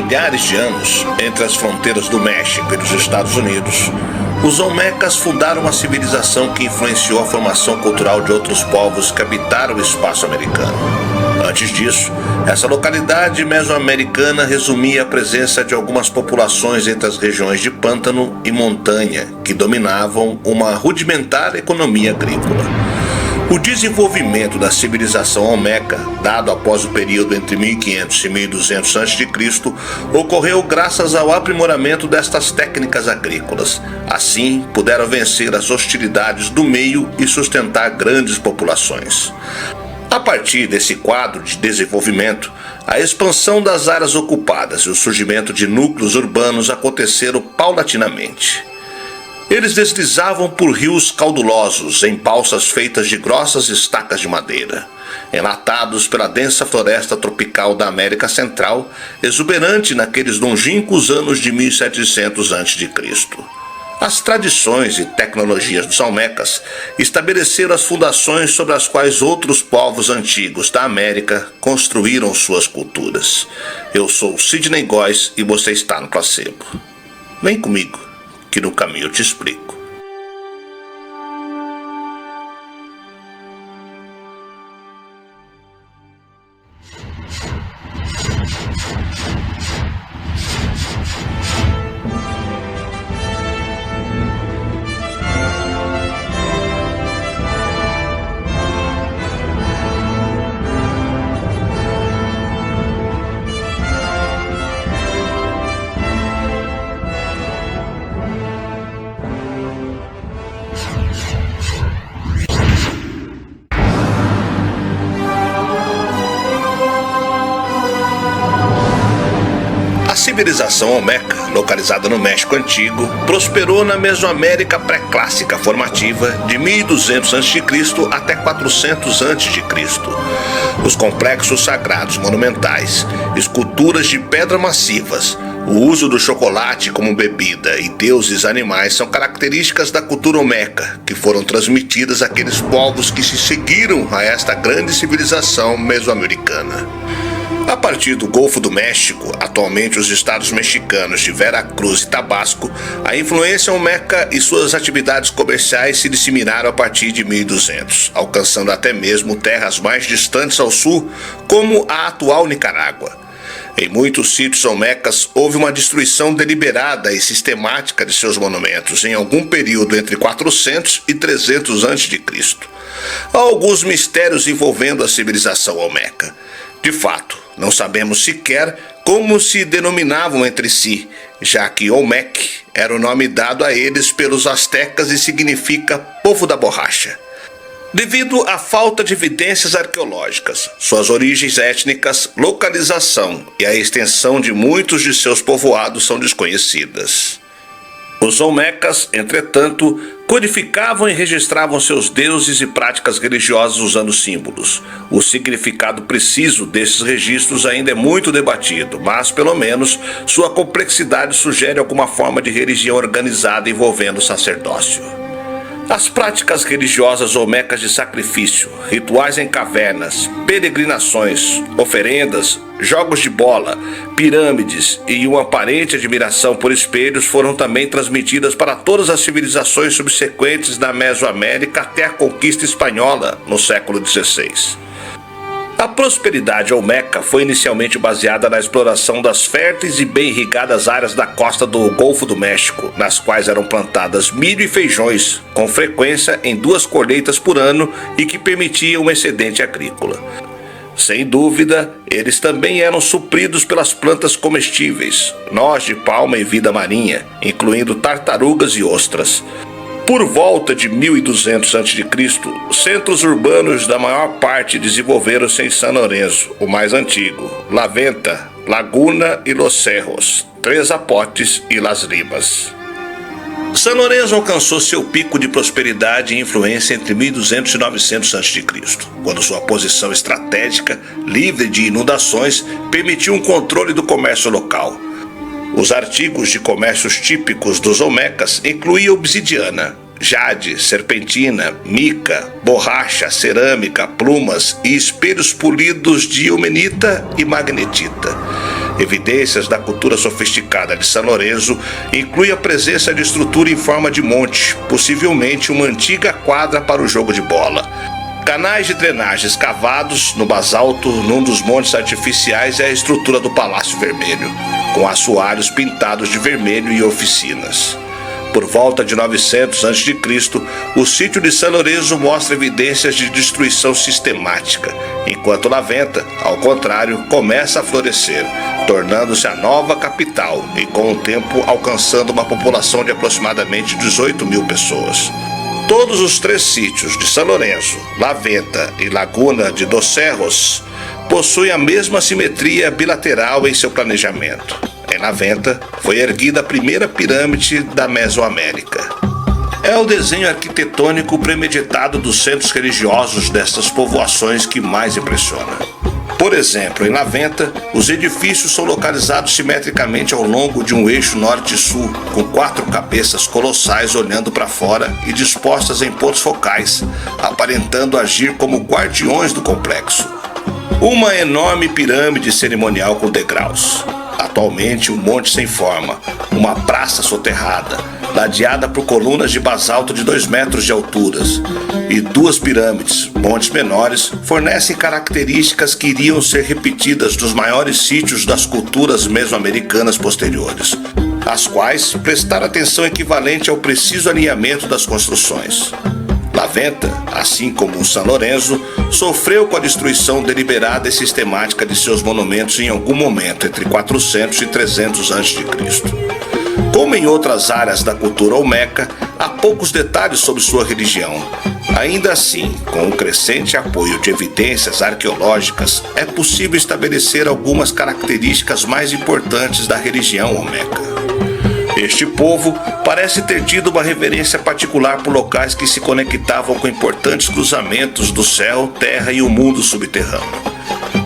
milhares de anos, entre as fronteiras do México e dos Estados Unidos, os Olmecas fundaram uma civilização que influenciou a formação cultural de outros povos que habitaram o espaço americano. Antes disso, essa localidade mesoamericana resumia a presença de algumas populações entre as regiões de pântano e montanha, que dominavam uma rudimentar economia agrícola. O desenvolvimento da civilização olmeca, dado após o período entre 1500 e 1200 a.C., ocorreu graças ao aprimoramento destas técnicas agrícolas. Assim, puderam vencer as hostilidades do meio e sustentar grandes populações. A partir desse quadro de desenvolvimento, a expansão das áreas ocupadas e o surgimento de núcleos urbanos aconteceram paulatinamente. Eles deslizavam por rios caudulosos em balsas feitas de grossas estacas de madeira, enlatados pela densa floresta tropical da América Central, exuberante naqueles longínquos anos de 1700 a.C. As tradições e tecnologias dos Olmecas estabeleceram as fundações sobre as quais outros povos antigos da América construíram suas culturas. Eu sou Sidney Góes e você está no Placebo. Vem comigo, que no caminho eu te explico. A civilização olmeca, localizada no México Antigo, prosperou na Mesoamérica pré-clássica formativa de 1200 a.C. até 400 a.C. Os complexos sagrados monumentais, esculturas de pedra massivas, o uso do chocolate como bebida e deuses animais são características da cultura olmeca, que foram transmitidas àqueles povos que se seguiram a esta grande civilização mesoamericana. A partir do Golfo do México, atualmente os estados mexicanos de Veracruz e Tabasco, a influência olmeca e suas atividades comerciais se disseminaram a partir de 1200, alcançando até mesmo terras mais distantes ao sul, como a atual Nicarágua. Em muitos sítios olmecas houve uma destruição deliberada e sistemática de seus monumentos em algum período entre 400 e 300 a.C. Há alguns mistérios envolvendo a civilização olmeca. De fato, não sabemos sequer como se denominavam entre si, já que Olmec era o nome dado a eles pelos astecas e significa povo da borracha. Devido à falta de evidências arqueológicas, suas origens étnicas, localização e a extensão de muitos de seus povoados são desconhecidas. Os olmecas, entretanto, codificavam e registravam seus deuses e práticas religiosas usando símbolos. O significado preciso desses registros ainda é muito debatido, mas, pelo menos, sua complexidade sugere alguma forma de religião organizada envolvendo o sacerdócio. As práticas religiosas olmecas de sacrifício, rituais em cavernas, peregrinações, oferendas, jogos de bola, pirâmides e uma aparente admiração por espelhos foram também transmitidas para todas as civilizações subsequentes da Mesoamérica até a conquista espanhola no século XVI. A prosperidade olmeca foi inicialmente baseada na exploração das férteis e bem irrigadas áreas da costa do Golfo do México, nas quais eram plantadas milho e feijões, com frequência em 2 colheitas por ano e que permitiam um excedente agrícola. Sem dúvida, eles também eram supridos pelas plantas comestíveis, noz de palma e vida marinha, incluindo tartarugas e ostras. Por volta de 1200 a.C., centros urbanos da maior parte desenvolveram-se em San Lorenzo, o mais antigo, La Venta, Laguna e Los Cerros, Tres Zapotes e Las Limas. San Lorenzo alcançou seu pico de prosperidade e influência entre 1200 e 900 a.C., quando sua posição estratégica, livre de inundações, permitiu um controle do comércio local. Os artigos de comércios típicos dos olmecas incluíam obsidiana, jade, serpentina, mica, borracha, cerâmica, plumas e espelhos polidos de ilmenita e magnetita. Evidências da cultura sofisticada de São Lourenço incluem a presença de estrutura em forma de monte, possivelmente uma antiga quadra para o jogo de bola. Canais de drenagem escavados no basalto num dos montes artificiais é a estrutura do Palácio Vermelho, com assoalhos pintados de vermelho e oficinas. Por volta de 900 a.C., o sítio de São Lourenço mostra evidências de destruição sistemática, enquanto Laventa, ao contrário, começa a florescer, tornando-se a nova capital e, com o tempo, alcançando uma população de aproximadamente 18 mil pessoas. Todos os três sítios de São Lourenço, Laventa e Laguna de dos Cerros possuem a mesma simetria bilateral em seu planejamento. Em Laventa, foi erguida a primeira pirâmide da Mesoamérica. É o desenho arquitetônico premeditado dos centros religiosos destas povoações que mais impressiona. Por exemplo, em Laventa, os edifícios são localizados simetricamente ao longo de um eixo norte-sul, com 4 cabeças colossais olhando para fora e dispostas em pontos focais, aparentando agir como guardiões do complexo. Uma enorme pirâmide cerimonial com degraus. Atualmente, um monte sem forma, uma praça soterrada, ladeada por colunas de basalto de 2 metros de altura, e 2 pirâmides, montes menores, fornecem características que iriam ser repetidas nos maiores sítios das culturas mesoamericanas posteriores, às quais prestaram atenção equivalente ao preciso alinhamento das construções. Laventa, assim como o São Lourenço, sofreu com a destruição deliberada e sistemática de seus monumentos em algum momento entre 400 e 300 a.C. Como em outras áreas da cultura olmeca, há poucos detalhes sobre sua religião. Ainda assim, com o crescente apoio de evidências arqueológicas, é possível estabelecer algumas características mais importantes da religião olmeca. Este povo parece ter tido uma reverência particular por locais que se conectavam com importantes cruzamentos do céu, terra e o mundo subterrâneo.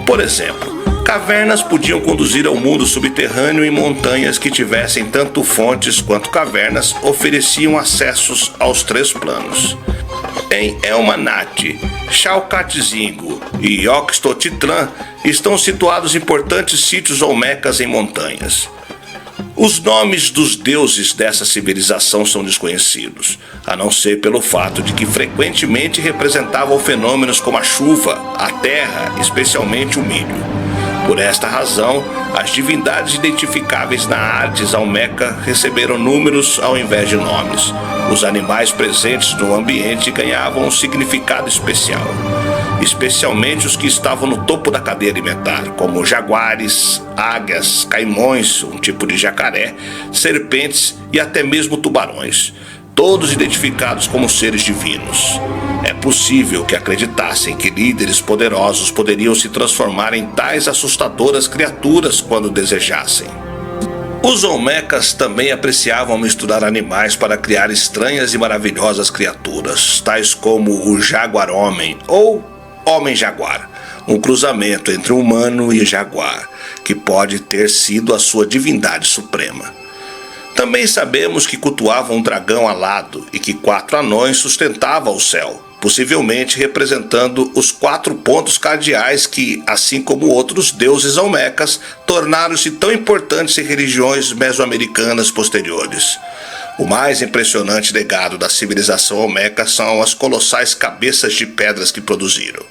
Por exemplo, cavernas podiam conduzir ao mundo subterrâneo e montanhas que tivessem tanto fontes quanto cavernas ofereciam acessos aos 3 planos. Em Elmanate, Chalcatzingo e Oxtotitlan estão situados importantes sítios olmecas em montanhas. Os nomes dos deuses dessa civilização são desconhecidos, a não ser pelo fato de que frequentemente representavam fenômenos como a chuva, a terra, especialmente o milho. Por esta razão, as divindades identificáveis na Ardis olmeca receberam números ao invés de nomes. Os animais presentes no ambiente ganhavam um significado especial, especialmente os que estavam no topo da cadeia alimentar, como jaguares, águias, caimões, um tipo de jacaré, serpentes e até mesmo tubarões, todos identificados como seres divinos. É possível que acreditassem que líderes poderosos poderiam se transformar em tais assustadoras criaturas quando desejassem. Os olmecas também apreciavam misturar animais para criar estranhas e maravilhosas criaturas, tais como o jaguar-homem ou homem-jaguar, um cruzamento entre humano e jaguar, que pode ter sido a sua divindade suprema. Também sabemos que cultuavam um dragão alado e que 4 anões sustentavam o céu, possivelmente representando os 4 pontos cardeais que, assim como outros deuses olmecas, tornaram-se tão importantes em religiões mesoamericanas posteriores. O mais impressionante legado da civilização olmeca são as colossais cabeças de pedras que produziram.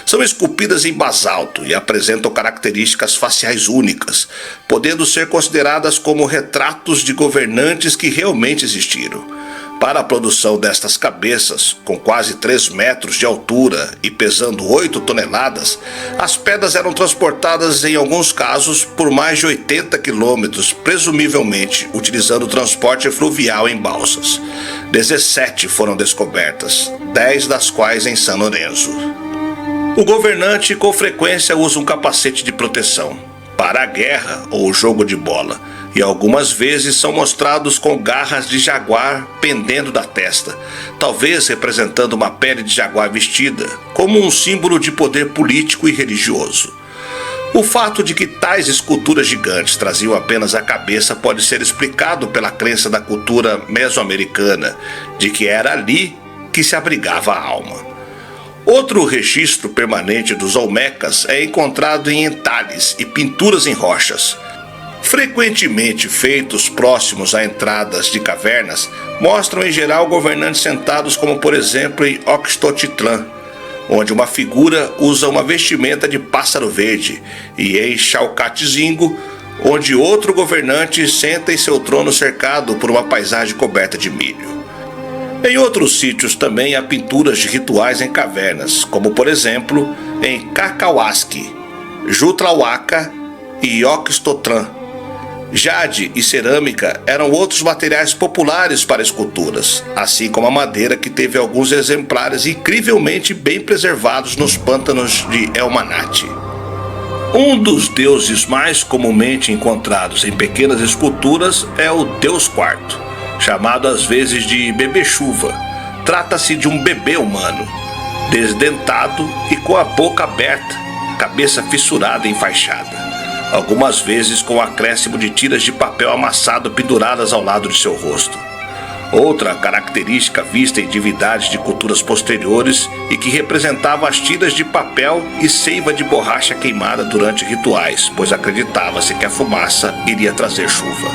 São esculpidas em basalto e apresentam características faciais únicas, podendo ser consideradas como retratos de governantes que realmente existiram. Para a produção destas cabeças, com quase 3 metros de altura e pesando 8 toneladas, as pedras eram transportadas em alguns casos por mais de 80 quilômetros, presumivelmente utilizando transporte fluvial em balsas. 17 foram descobertas, 10 das quais em São Lourenço. O governante com frequência usa um capacete de proteção para a guerra ou jogo de bola, e algumas vezes são mostrados com garras de jaguar pendendo da testa, talvez representando uma pele de jaguar vestida, como um símbolo de poder político e religioso. O fato de que tais esculturas gigantes traziam apenas a cabeça pode ser explicado pela crença da cultura mesoamericana de que era ali que se abrigava a alma. Outro registro permanente dos Olmecas é encontrado em entalhes e pinturas em rochas. Frequentemente feitos próximos a entradas de cavernas, mostram em geral governantes sentados, como por exemplo em Oxtotitlã, onde uma figura usa uma vestimenta de pássaro verde, e em Xalcatzingo, onde outro governante senta em seu trono cercado por uma paisagem coberta de milho. Em outros sítios também há pinturas de rituais em cavernas, como por exemplo em Cacahuasque, Jutlauaca e Oxtotlã. Jade e cerâmica eram outros materiais populares para esculturas, assim como a madeira, que teve alguns exemplares incrivelmente bem preservados nos pântanos de Elmanate. Um dos deuses mais comumente encontrados em pequenas esculturas é o Deus Quarto, chamado às vezes de bebê-chuva. Trata-se de um bebê humano, desdentado e com a boca aberta, cabeça fissurada e enfaixada, algumas vezes com o acréscimo de tiras de papel amassado penduradas ao lado de seu rosto. Outra característica vista em divindades de culturas posteriores e que representava as tiras de papel e seiva de borracha queimada durante rituais, pois acreditava-se que a fumaça iria trazer chuva.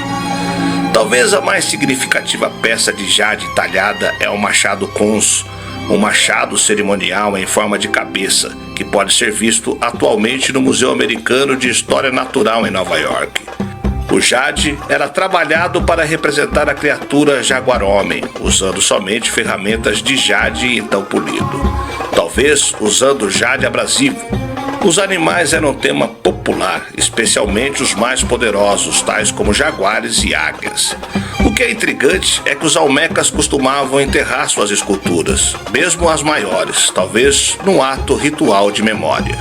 Talvez a mais significativa peça de jade talhada é o machado cons, um machado cerimonial em forma de cabeça, que pode ser visto atualmente no Museu Americano de História Natural em Nova York. O jade era trabalhado para representar a criatura jaguar-homem, usando somente ferramentas de jade então polido, talvez usando jade abrasivo. Os animais eram tema popular, especialmente os mais poderosos, tais como jaguares e águias. O que é intrigante é que os Olmecas costumavam enterrar suas esculturas, mesmo as maiores, talvez num ato ritual de memória.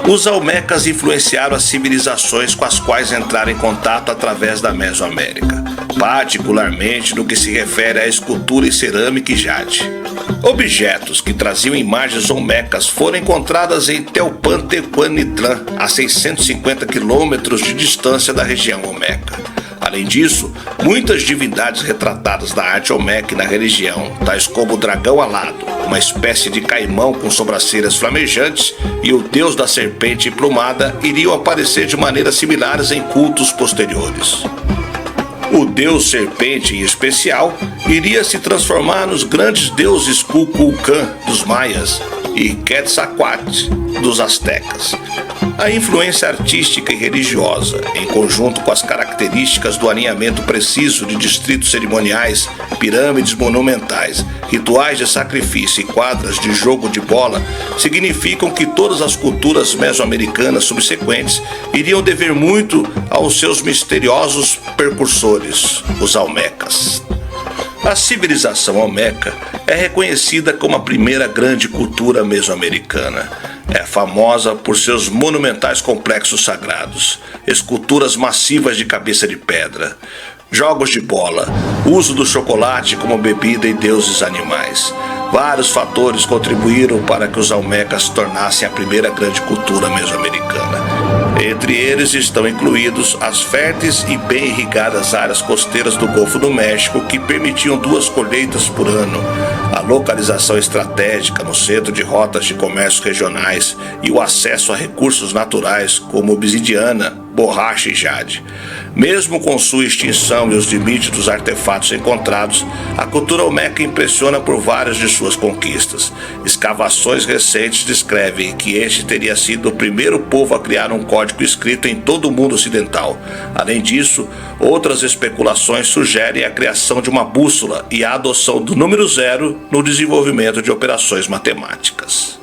Os Olmecas influenciaram as civilizações com as quais entraram em contato através da Mesoamérica, particularmente no que se refere à escultura em cerâmica e jade. Objetos que traziam imagens olmecas foram encontradas em Teopantecuanitlã, a 650 quilômetros de distância da região olmeca. Além disso, muitas divindades retratadas na arte olmeca e na religião, tais como o dragão alado, uma espécie de caimão com sobrancelhas flamejantes, e o deus da serpente emplumada, iriam aparecer de maneiras similares em cultos posteriores. O deus serpente, em especial, iria se transformar nos grandes deuses Kukulcán dos maias e Quetzalcoatl dos astecas. A influência artística e religiosa, em conjunto com as características do alinhamento preciso de distritos cerimoniais, pirâmides monumentais, rituais de sacrifício e quadras de jogo de bola, significam que todas as culturas mesoamericanas subsequentes iriam dever muito aos seus misteriosos precursores, os Olmecas. A civilização olmeca é reconhecida como a primeira grande cultura mesoamericana. É famosa por seus monumentais complexos sagrados, esculturas massivas de cabeça de pedra, jogos de bola, uso do chocolate como bebida e deuses animais. Vários fatores contribuíram para que os Olmecas se tornassem a primeira grande cultura mesoamericana. Entre eles estão incluídos as férteis e bem irrigadas áreas costeiras do Golfo do México, que permitiam 2 colheitas por ano, a localização estratégica no centro de rotas de comércio regionais e o acesso a recursos naturais como obsidiana, borracha e jade. Mesmo com sua extinção e os limites dos artefatos encontrados, a cultura olmeca impressiona por várias de suas conquistas. Escavações recentes descrevem que este teria sido o primeiro povo a criar um código escrito em todo o mundo ocidental. Além disso, outras especulações sugerem a criação de uma bússola e a adoção do número 0 no desenvolvimento de operações matemáticas.